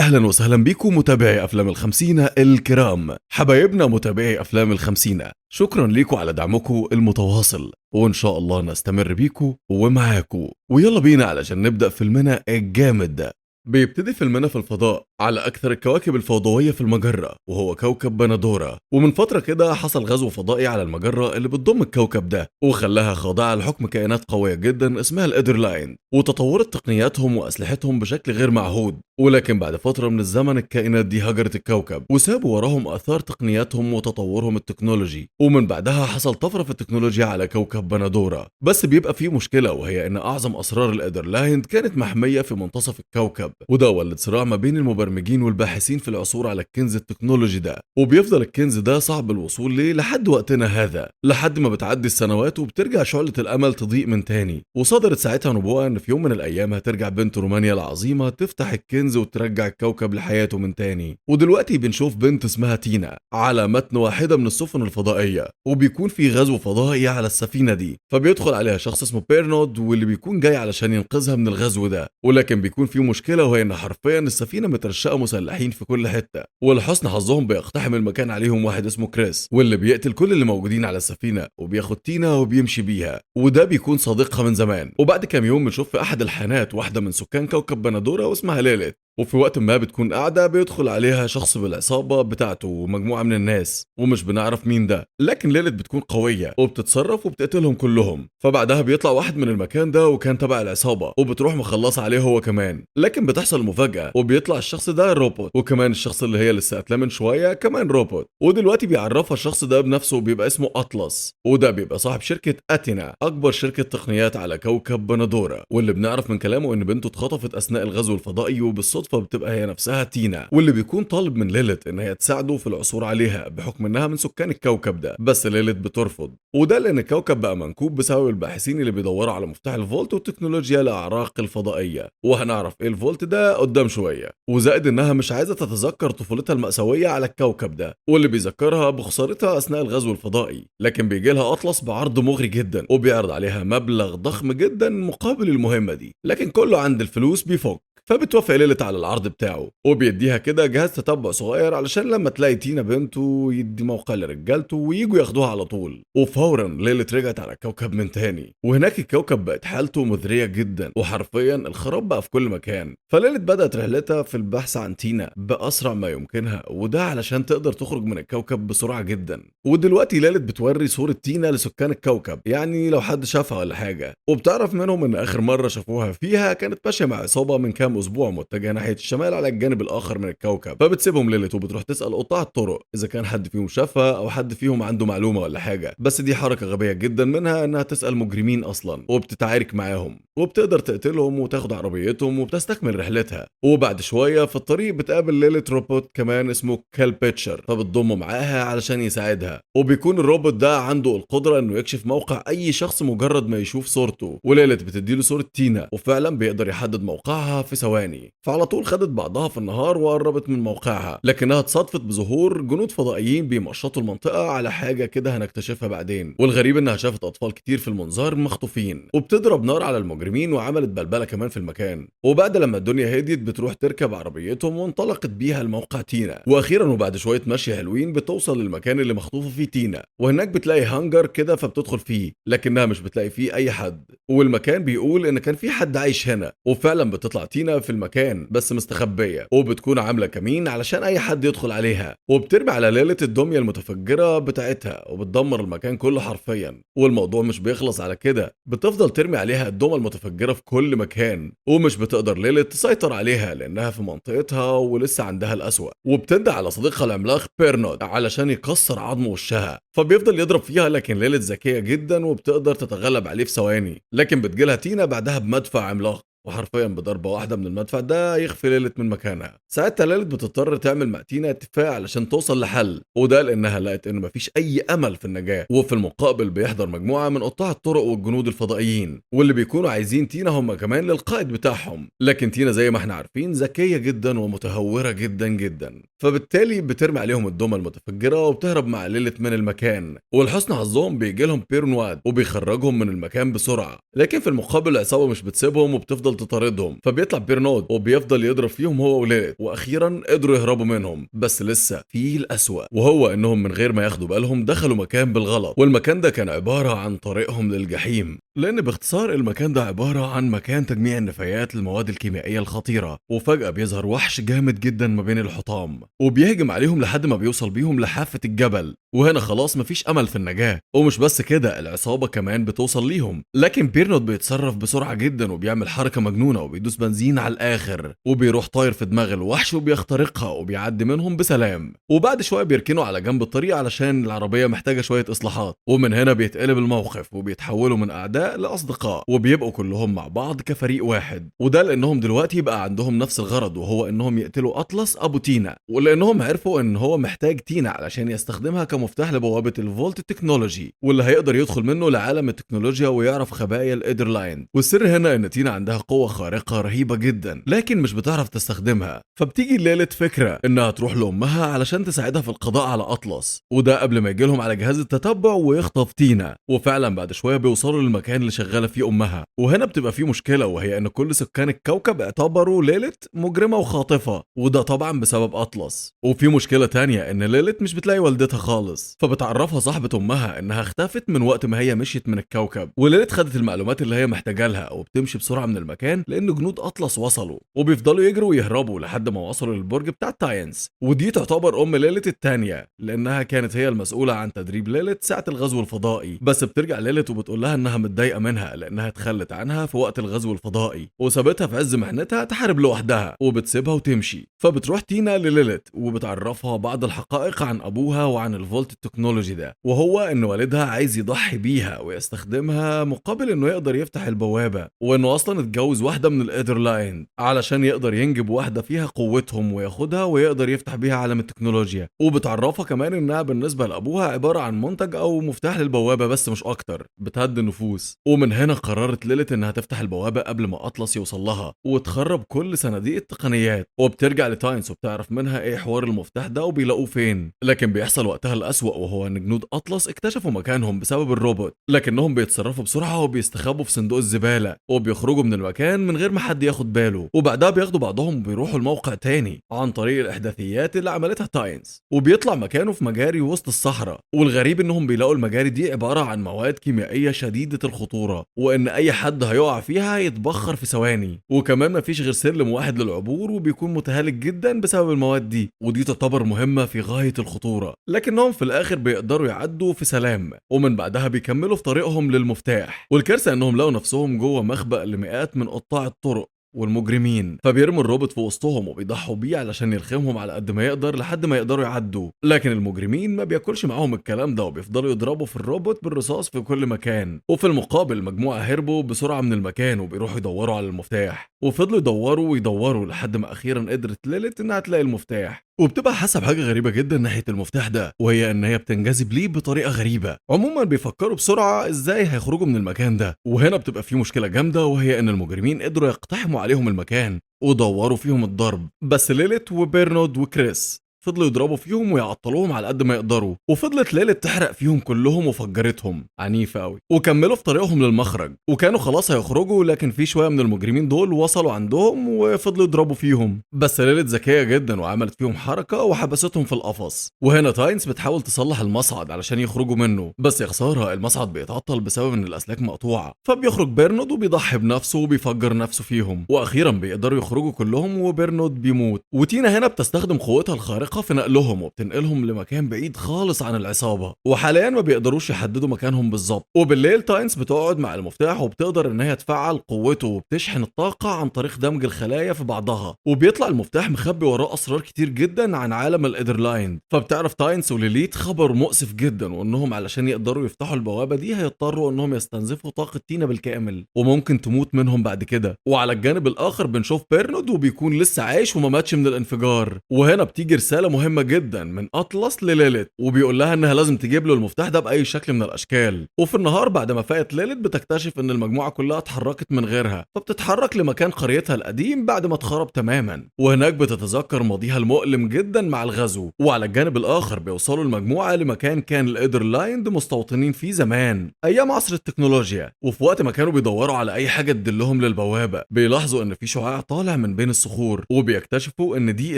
أهلا وسهلا بكم متابعي أفلام الخمسين الكرام، حبايبنا متابعي أفلام الخمسين. شكرا لكم على دعمكم المتواصل، وإن شاء الله نستمر بيكم ومعاكم. ويلا بينا علشان نبدأ فيلمنا الجامد ده. بيبتدي فيلمنا في الفضاء على أكثر الكواكب الفوضوية في المجرة، وهو كوكب بندورة. ومن فترة كده حصل غزو فضائي على المجرة اللي بتضم الكوكب ده، وخلاها خاضعة لحكم كائنات قوية جدا اسمها الإيدرلاين، وتطورت تقنياتهم وأسلحتهم بشكل غير معهود. ولكن بعد فترة من الزمن الكائنات دي هجرت الكوكب وسابوا وراهم آثار تقنياتهم وتطورهم التكنولوجي، ومن بعدها حصل طفرة في التكنولوجيا على كوكب بندورة. بس بيبقى فيه مشكلة، وهي إن أعظم أسرار الإيدرلاين كانت محمية في منتصف الكوكب، وده ولد صراع ما بين المبرمجين والباحثين في العثور على الكنز التكنولوجي ده. وبيفضل الكنز ده صعب الوصول ليه لحد وقتنا هذا، لحد ما بتعدي السنوات وبترجع شعلة الأمل تضيء من تاني. وصدرت ساعتها نبوءة إن في يوم من الأيام هترجع بنت رومانيا العظيمة تفتح الكنز وترجع الكوكب لحياته من تاني. ودلوقتي بنشوف بنت اسمها تينا على متن واحدة من السفن الفضائية، وبيكون في غزو فضائي على السفينة دي، فبيدخل عليها شخص اسمه بيرنود، واللي بيكون جاي علشان ينقذها من الغزو ده. ولكن بيكون في مشكلة، وهي إن حرفيا السفينة مترشقة مسلحين في كل حتة، ولحسن حظهم بيقتحم المكان عليهم واحد اسمه كريس، واللي بيقتل كل اللي موجودين على السفينة وبياخد تينا وبيمشي بيها. وده بيكون صديقها من زمان. وبعد كام يوم بنشوف في أحد الحانات واحدة من سكان كوكب بندورة واسمها ليليث، وفي وقت ما بتكون قاعدة بيدخل عليها شخص بالعصابة بتاعته ومجموعة من الناس، ومش بنعرف مين ده. لكن ليليث بتكون قوية وبتتصرف وبتقتلهم كلهم. فبعدها بيطلع واحد من المكان ده وكان تبع العصابة، وبتروح مخلصة عليه هو كمان. لكن بتحصل مفاجأة، وبيطلع الشخص ده روبوت، وكمان الشخص اللي هي لسه قاتلاه من شوية كمان روبوت. ودلوقتي بيعرفها الشخص ده بنفسه وبيبقى اسمه أطلس، وده بيبقى صاحب شركة أتينا، أكبر شركة تقنيات على كوكب بندورة. واللي بنعرف من كلامه إن بنته اتخطفت أثناء الغزو الفضائي، وبالصدفة بتبقى هي نفسها تينا، واللي بيكون طالب من ليليث إن هي تساعده في العثور عليها بحكم إنها من سكان الكوكب ده. بس ليليث بترفض، وده لأن الكوكب بقى منكوب بسبب الباحثين اللي بيدوروا على مفتاح الفولت والتكنولوجيا لأعراق الفضائية، وهنعرف إيه الفولت ده قدام شوية. وزائد إنها مش عايزة تتذكر طفولتها المأساوية على الكوكب ده، واللي بيذكرها بخسارتها أثناء الغزو الفضائي. لكن بيجي لها أطلس بعرض مغري جدا، وبيعرض عليها مبلغ ضخم جدا مقابل المهمة دي، لكن كله عند الفلوس بيفك. فبتوافق ليلة على العرض بتاعه، وبيديها كده جهاز تتبع صغير علشان لما تلاقي تينا بنته يدي موقع لرجالته ويجوا ياخدوها على طول. وفورا ليلة رجعت على الكوكب من تاني، وهناك الكوكب بقت حالته مذرية جدا، وحرفيا الخراب بقى في كل مكان. فليلة بدأت رحلتها في البحث عن تينا بأسرع ما يمكنها، وده علشان تقدر تخرج من الكوكب بسرعة جدا. ودلوقتي ليلة بتوري صورة تينا لسكان الكوكب، يعني لو حد شافها ولا حاجة. وبتعرف منهم ان اخر مرة شافوها فيها كانت ماشية مع عصابة من كام اسبوع متجهة ناحية الشمال على الجانب الاخر من الكوكب. فبتسيبهم ليلة وبتروح تسأل قطاع الطرق اذا كان حد فيهم شافها او حد فيهم عنده معلومة ولا حاجة. بس دي حركة غبية جدا منها انها تسأل مجرمين اصلا، وبتتعارك معاهم وبتقدر تقتلهم وتاخد عربيتهم وبتستكمل رحلتها. وبعد شوية في الطريق بتقابل ليلة روبوت كمان اسمه كال بيتشر، فبتضمه معاها علشان يساعدها. وبيكون الروبوت ده عنده القدرة انه يكشف موقع اي شخص مجرد ما يشوف صورته. وليلة بتديله صورة تينا، وفعلا بيقدر يحدد موقعها في ثواني. فعلى طول خدت بعضها في النهار وقربت من موقعها، لكنها اتصادفت بظهور جنود فضائيين بيمشطوا المنطقة على حاجة كده هنكتشفها بعدين. والغريب انها شافت اطفال كتير في المنظار مخطوفين، وبتضرب نار على المجرمين وعملت بلبلة كمان في المكان. وبعد لما الدنيا هديت بتروح تركب عربيتهم وانطلقت بيها لموقع تينا. واخيرا وبعد شوية مشي حلوين بتوصل للمكان اللي مخطوفة فيه تينا، وهناك بتلاقي هانجر كده فبتدخل فيه، لكنها مش بتلاقي فيه اي حد. والمكان بيقول ان كان في حد عايش هنا. وفعلا بتطلع تينا في المكان بس مستخبية، وبتكون عاملة كمين علشان اي حد يدخل عليها. وبترمي على ليلة الدمية المتفجرة بتاعتها وبتدمر المكان كله حرفيا. والموضوع مش بيخلص على كده، بتفضل ترمي عليها الدمى المتفجرة في كل مكان، ومش بتقدر ليلة تسيطر عليها لانها في منطقتها ولسه عندها الأسوأ. وبتندى على صديقها العملاق بيرنود علشان يكسر عظم وشها، فبيفضل يضرب فيها. لكن ليلة ذكية جدا وبتقدر تتغلب عليه في ثواني. لكن بتجيلها تينا بعدها بمدفع عملاق، وحرفيا بضربة واحدة من المدفع ده يخفي ليلة من مكانها. ساعتها ليلة بتضطر تعمل مع تينا اتفاق علشان توصل لحل، وده لانها لقت ان مفيش اي امل في النجاة. وفي المقابل بيحضر مجموعة من قطاع الطرق والجنود الفضائيين، واللي بيكونوا عايزين تينا هم كمان للقائد بتاعهم. لكن تينا زي ما احنا عارفين ذكية جدا ومتهورة جدا جدا، فبالتالي بترمي عليهم الدمى المتفجرة وبتهرب مع ليلة من المكان. ولحسن حظهم بيجي لهم بيرنواد وبيخرجهم من المكان بسرعة. لكن في المقابل العصابة مش بتسيبهم وبتفضل تطاردهم، فبيطلع بيرنود وبيفضل يضرب فيهم هو وليلت، واخيرا قدروا يهربوا منهم. بس لسه في الأسوأ، وهو انهم من غير ما ياخدوا بالهم دخلوا مكان بالغلط، والمكان ده كان عبارة عن طريقهم للجحيم. لان باختصار المكان ده عبارة عن مكان تجميع النفايات للمواد الكيميائية الخطيرة، وفجأة بيظهر وحش جامد جدا ما بين الحطام وبيهجم عليهم لحد ما بيوصل بيهم لحافة الجبل، وهنا خلاص مفيش امل في النجاة. ومش بس كده، العصابة كمان بتوصل ليهم، لكن بيرنود بيتصرف بسرعة جدا وبيعمل حركة مجنونة وبيدوس بنزين على الاخر، وبيروح طاير في دماغ الوحش وبيخترقها وبيعدي منهم بسلام. وبعد شوية بيركنوا على جنب الطريق علشان العربية محتاجة شوية اصلاحات، ومن هنا بيتقلب الموقف وبيتحولوا من اعداء لاصدقاء، وبيبقوا كلهم مع بعض كفريق واحد. وده لانهم دلوقتي بقى عندهم نفس الغرض، وهو انهم يقتلوا اطلس ابو تينا، ولانهم عرفوا ان هو محتاج تينا علشان يستخدمها كمفتاح لبوابة الفولت التكنولوجي، واللي هيقدر يدخل منه لعالم التكنولوجيا ويعرف خبايا الايدرلاين. والسر هنا ان تينا عندها قوة خارقة رهيبة جدا، لكن مش بتعرف تستخدمها. فبتيجي ليلة فكرة انها تروح لامها علشان تساعدها في القضاء على اطلس، وده قبل ما يجيلهم على جهاز التتبع ويخطف تينا. وفعلا بعد شوية بيوصلوا للمكان اللي شغالة فيه امها، وهنا بتبقى فيه مشكلة، وهي ان كل سكان الكوكب اعتبروا ليلت مجرمة وخاطفة، وده طبعا بسبب اطلس. وفي مشكلة تانية ان ليلت مش بتلاقي والدتها خالص، فبتعرفها صاحبة امها انها اختفت من وقت ما هي مشيت من الكوكب. وليلت خدت المعلومات اللي هي محتاجة لها وبتمشي بسرعة من المكان لان جنود اطلس وصلوا، وبيفضلوا يجروا ويهربوا لحد ما وصلوا للبرج بتاع تاينس. ودي تعتبر ام ليلت التانية، لانها كانت هي المسؤولة عن تدريب ليلت ساعة الغزو الفضائي. بس بترجع ليلت وبتقول لها انها متضايقة منها لانها اتخلت عنها في وقت الغزو الفضائي وسابتها في عز محنتها تحارب لوحدها، وبتسيبها وتمشي. فبتروح تينا لليلت وبتعرفها بعض الحقائق عن ابوها وعن الفولت التكنولوجي ده، وهو ان والدها عايز يضحي بيها ويستخدمها مقابل انه يقدر يفتح البوابة، وانه اصلا اتجوز واحدة من الايدرلاين علشان يقدر ينجب واحدة فيها قوتهم وياخدها ويقدر يفتح بيها عالم التكنولوجيا. وبتعرفها كمان انها بالنسبة لابوها عبارة عن منتج او مفتاح للبوابة بس مش اكتر، بتهدي النفوس. ومن هنا قررت ليلت انها تفتح البوابة قبل ما اطلس يوصل لها وتخرب كل صناديق التقنيات. وبترجع لتاينس وبتعرف منها ايه حوار المفتاح ده وبيلاقوه فين، لكن بيحصل وقتها الاسوأ، وهو ان جنود اطلس اكتشفوا مكانهم بسبب الروبوت، لكنهم بيتصرفوا بسرعة وبيستخبوا في صندوق الزبالة وبيخرجوا من المكان من غير ما حد ياخد باله. وبعدها بياخدوا بعضهم وبيروحوا لموقع تاني عن طريق الاحداثيات اللي عملتها تاينس، وبيطلع مكانه في مجاري وسط الصحراء. والغريب انهم بيلاقوا المجاري دي عبارة عن مواد كيميائية شديدة الخطورة، وان اي حد هيقع فيها يتبخر في ثواني. وكمان مفيش غير سلم واحد للعبور وبيكون متهالك جدا بسبب المواد دي، ودي تعتبر مهمة في غاية الخطورة، لكنهم في الاخر بيقدروا يعدوا في سلام. ومن بعدها بيكملوا في طريقهم للمفتاح، والكارثة انهم لقوا نفسهم جوه مخبأ لمئات من قطاع الطرق والمجرمين، فبيرموا الروبوت في وسطهم وبيضحوا بيه علشان يلخمهم على قد ما يقدر لحد ما يقدروا يعدوا. لكن المجرمين ما بياكلش معاهم الكلام ده وبيفضلوا يضربوا في الروبوت بالرصاص في كل مكان. وفي المقابل مجموعة هربوا بسرعة من المكان وبيروحوا يدوروا على المفتاح، وفضلوا يدوروا ويدوروا لحد ما اخيرا قدرت ليلت انها تلاقي المفتاح. وبتبقى حسب حاجة غريبة جدا ناحية المفتاح ده، وهي ان هي بتنجذب ليه بطريقة غريبة. عموما بيفكروا بسرعة ازاي هيخرجوا من المكان ده، وهنا بتبقى في مشكلة جامدة، وهي ان المجرمين قدروا يقتحموا عليهم المكان ودوروا فيهم الضرب. بس ليلت وبيرنود وكريس فضلوا يضربوا فيهم ويعطلوهم على قد ما يقدروا، وفضلت ليلت تحرق فيهم كلهم وفجرتهم عنيفة قوي. وكملوا في طريقهم للمخرج وكانوا خلاص هيخرجوا، لكن في شوية من المجرمين دول وصلوا عندهم وفضلوا يضربوا فيهم. بس ليلت ذكية جدا وعملت فيهم حركة وحبستهم في القفص. وهنا تاينس بتحاول تصلح المصعد علشان يخرجوا منه، بس يا خسارة المصعد بيتعطل بسبب ان الاسلاك مقطوعة. فبيخرج بيرنود وبيضحي بنفسه وبيفجر نفسه فيهم، واخيرا بيقدروا يخرجوا كلهم وبيرنود بيموت. وتينا هنا بتستخدم قوتها الخارقة في نقلهم وبتنقلهم لمكان بعيد خالص عن العصابة، وحاليا ما بيقدروش يحددوا مكانهم بالظبط. وبالليل تاينس بتقعد مع المفتاح وبتقدر ان هي تفعل قوته وبتشحن الطاقة عن طريق دمج الخلايا في بعضها، وبيطلع المفتاح مخبي وراه اسرار كتير جدا عن عالم الايدرلاين. فبتعرف تاينس وليليت خبر مؤسف جدا، وانهم علشان يقدروا يفتحوا البوابة دي هيضطروا انهم يستنزفوا طاقة تينا بالكامل وممكن تموت منهم بعد كده. وعلى الجانب الاخر بنشوف بيرنود وبيكون لسه عايش وما ماتش من الانفجار. وهنا بتيجي رسالة رسالة مهمة جدا من أطلس لليلت، وبيقول لها إنها لازم تجيب له المفتاح ده بأي شكل من الأشكال. وفي النهار بعد ما فاقت ليلت بتكتشف إن المجموعة كلها اتحركت من غيرها، فبتتحرك لمكان قريتها القديم بعد ما اتخرب تماما، وهناك بتتذكر ماضيها المؤلم جدا مع الغزو. وعلى الجانب الآخر بيوصلوا المجموعة لمكان كان الإيدرلايند مستوطنين فيه زمان أيام عصر التكنولوجيا، وفي وقت ما كانوا بيدوروا على أي حاجة تدلهم للبوابة بيلاحظوا إن في شعاع طالع من بين الصخور، وبيكتشفوا إن دي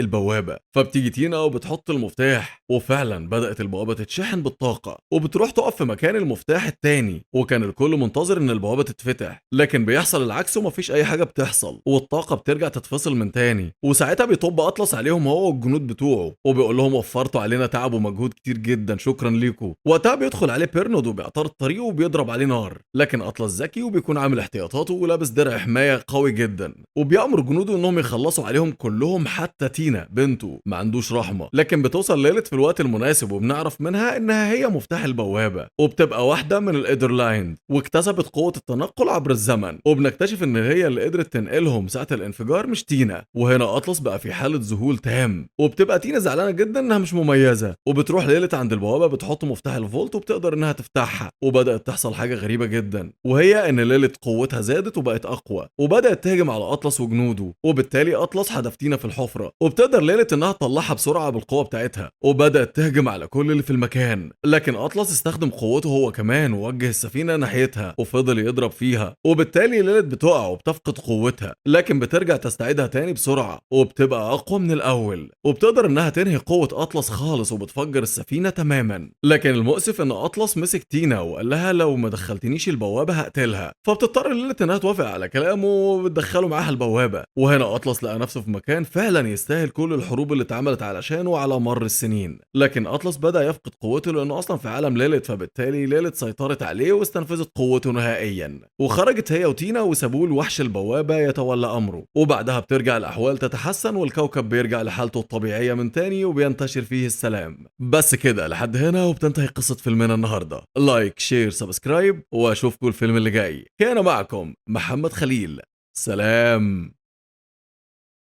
البوابة. فبتيجي تينا وبتحط المفتاح، وفعلا بدأت البوابة تتشحن بالطاقة، وبتروح تقف في مكان المفتاح التاني، وكان الكل منتظر إن البوابة تتفتح، لكن بيحصل العكس ومفيش أي حاجة بتحصل، والطاقة بترجع تتفصل من تاني. وساعتها بيطب أطلس عليهم هو والجنود بتوعه، وبيقول لهم وفرتوا علينا تعب ومجهود كتير جدا، شكرا ليكم. وقتها بيدخل عليه بيرنود وبيعترض طريقه وبيضرب عليه نار، لكن أطلس ذكي وبيكون عامل احتياطاته ولابس درع حماية قوي جدا، وبيأمر جنوده إنهم يخلصوا عليهم كلهم حتى تينا بنته، ما عندوش رحمة. لكن بتوصل ليلت في الوقت المناسب وبنعرف منها إنها هي مفتاح البوابة، وبتبقى واحدة من الإيدرلايند واكتسبت قوة التنقل عبر الزمن، وبنكتشف إن هي اللي قدرت تنقلهم ساعة الانفجار مش تينا. وهنا أطلس بقى في حالة ذهول تام، وبتبقى تينا زعلانة جدا إنها مش مميزة، وبتروح ليلت عند البوابة بتحط مفتاح الفولت وبتقدر إنها تفتحها. وبدأت تحصل حاجة غريبة جدا، وهي إن ليلت قوتها زادت وبقت أقوى، وبدأت تهجم على أطلس وجنوده، وبالتالي أطلس حدف تينا في الحفرة، وبتقدر ليلت إنها تطلعها بسرعة بالقوة بتاعتها، وبدأت تهجم على كل اللي في المكان. لكن أطلس استخدم قوته هو كمان ووجه السفينة ناحيتها وفضل يضرب فيها، وبالتالي ليلت بتقع وبتفقد قوتها، لكن بترجع تستعيدها تاني بسرعة وبتبقى أقوى من الأول، وبتقدر إنها تنهي قوة أطلس خالص وبتفجر السفينة تماما. لكن المؤسف إن أطلس مسك تينا وقال لها لو ما دخلتنيش البوابة هقتلها، فبتضطر ليلت إنها توافق على كلامه وبتدخله معاها البوابة. وهنا أطلس لقى نفسه في مكان فعلا يستاهل كل الحروب اللي اتعملت علشانه على مر السنين، لكن أطلس بدأ يفقد قوته لأنه أصلا في عالم ليلت، فبالتالي ليلت سيطرت عليه واستنفذت قوته نهائيا، وخرجت هي وتينا وسابوه لوحش البوابة يتولى أمره. وبعدها بترجع الأحوال تتحسن والكوكب بيرجع لحالته الطبيعية من تاني وبينتشر فيه السلام. بس كده لحد هنا وبتنتهي قصة فيلمنا النهاردة. لايك شير سبسكرايب واشوفكم الفيلم اللي جاي. كان معكم محمد خليل، سلام.